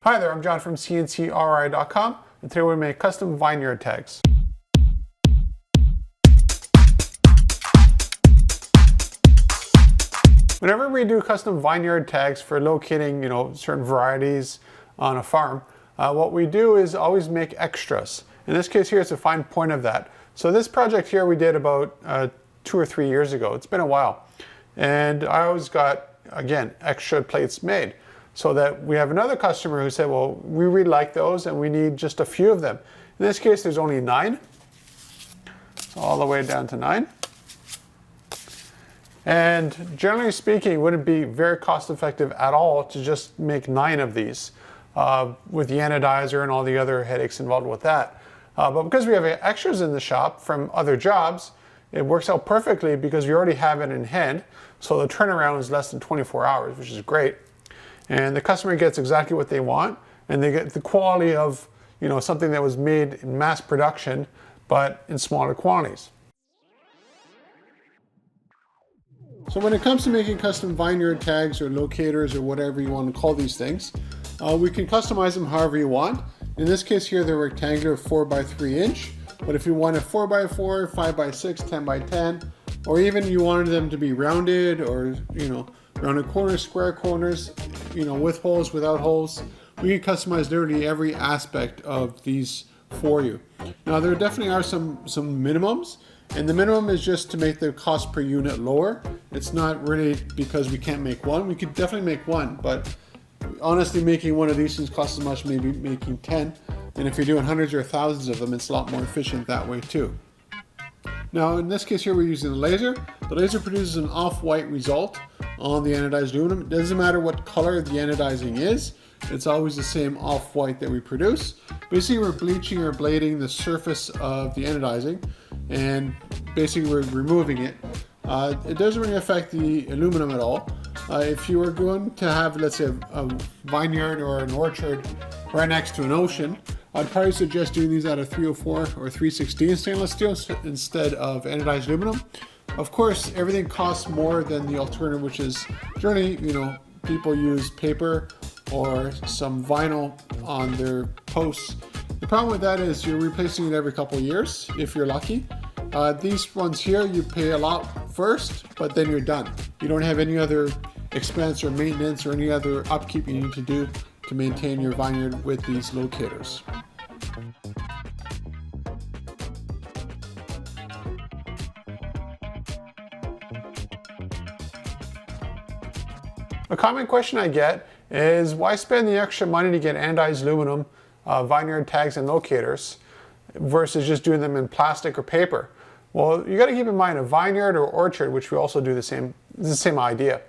Hi there, I'm John from CNCKing.com, and today we make custom vineyard tags. Whenever we do custom vineyard tags for locating, certain varieties on a farm, what we do is always make extras. In this case here, it's a fine point of that. So this project here we did about 2 or 3 years ago. It's been a while. And I always got, again, extra plates made. So that we have another customer who said, well, we really like those and we need just a few of them. In this case, there's only 9. So all the way down to 9. And generally speaking, it wouldn't be very cost effective at all to just make 9 of these with the anodizer and all the other headaches involved with that. But because we have extras in the shop from other jobs, it works out perfectly because we already have it in hand. So the turnaround is less than 24 hours, which is great. And the customer gets exactly what they want, and they get the quality of, something that was made in mass production, but in smaller quantities. So when it comes to making custom vineyard tags or locators or whatever you want to call these things, we can customize them however you want. In this case here, they're rectangular 4x3 inch, but if you want a 4x4, 5x6, 10x10, or even you wanted them to be rounded or, rounded corners, square corners, with holes, without holes. We can customize literally every aspect of these for you. Now there definitely are some minimums, and the minimum is just to make the cost per unit lower. It's not really because we can't make one. We could definitely make one, but honestly making one of these things costs as much maybe making 10. And if you're doing hundreds or thousands of them, it's a lot more efficient that way too. Now in this case here we're using the laser. The laser produces an off-white result on the anodized aluminum. It doesn't matter what color the anodizing is, it's always the same off-white that we produce. Basically we're bleaching or blading the surface of the anodizing, and basically we're removing it. It doesn't really affect the aluminum at all. If you were going to have, let's say, a vineyard or an orchard right next to an ocean, I'd probably suggest doing these out of 304 or 316 stainless steel instead of anodized aluminum. Of course, everything costs more than the alternative, which is generally, people use paper or some vinyl on their posts. The problem with that is you're replacing it every couple of years, if you're lucky. These ones here, you pay a lot first, but then you're done. You don't have any other expense or maintenance or any other upkeep you need to do to maintain your vineyard with these locators. A common question I get is why spend the extra money to get anodized aluminum vineyard tags and locators versus just doing them in plastic or paper? Well, you got to keep in mind a vineyard or orchard, which we also do the same idea.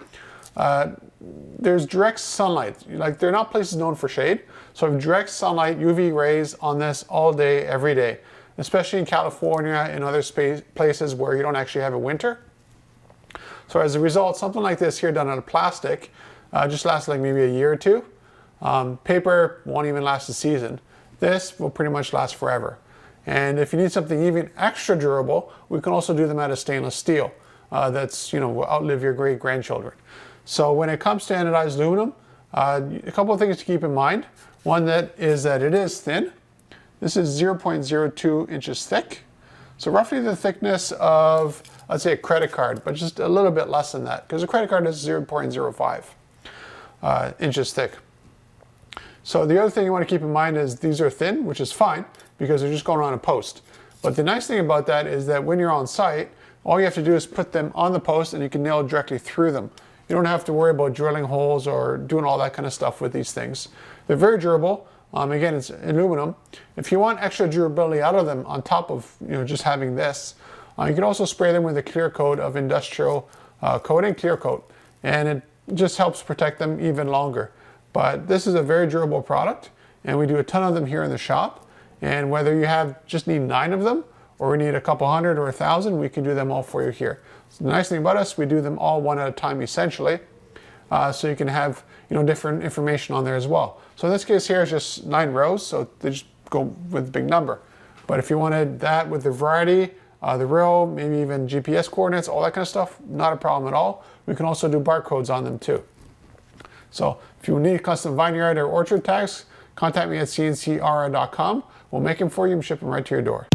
There's direct sunlight. They're not places known for shade, so I have direct sunlight, UV rays on this all day, every day, especially in California and other places where you don't actually have a winter. So as a result, something like this here done out of plastic just lasts like maybe a year or two. Paper won't even last a season. This will pretty much last forever. And if you need something even extra durable, we can also do them out of stainless steel. That's, will outlive your great-grandchildren. So when it comes to anodized aluminum, a couple of things to keep in mind. One that it is thin. This is 0.02 inches thick. So roughly the thickness of, let's say, a credit card, but just a little bit less than that, because a credit card is 0.05 inches thick. So the other thing you want to keep in mind is these are thin, which is fine, because they're just going on a post. But the nice thing about that is that when you're on site, all you have to do is put them on the post and you can nail directly through them. You don't have to worry about drilling holes or doing all that kind of stuff with these things. They're very durable. Again, it's aluminum. If you want extra durability out of them on top of just having this, you can also spray them with a clear coat of industrial coating, clear coat, and it just helps protect them even longer. But this is a very durable product, and we do a ton of them here in the shop. And whether you just need 9 of them, or we need a couple hundred or 1,000, we can do them all for you here. So the nice thing about us, we do them all one at a time essentially, so you can have different information on there as well. So in this case here is just 9 rows, so they just go with a big number. But if you wanted that with the variety, the row, maybe even GPS coordinates, all that kind of stuff, not a problem at all. We can also do barcodes on them too. So if you need custom vineyard or orchard tags, contact me at CNCKing.com. We'll make them for you and ship them right to your door.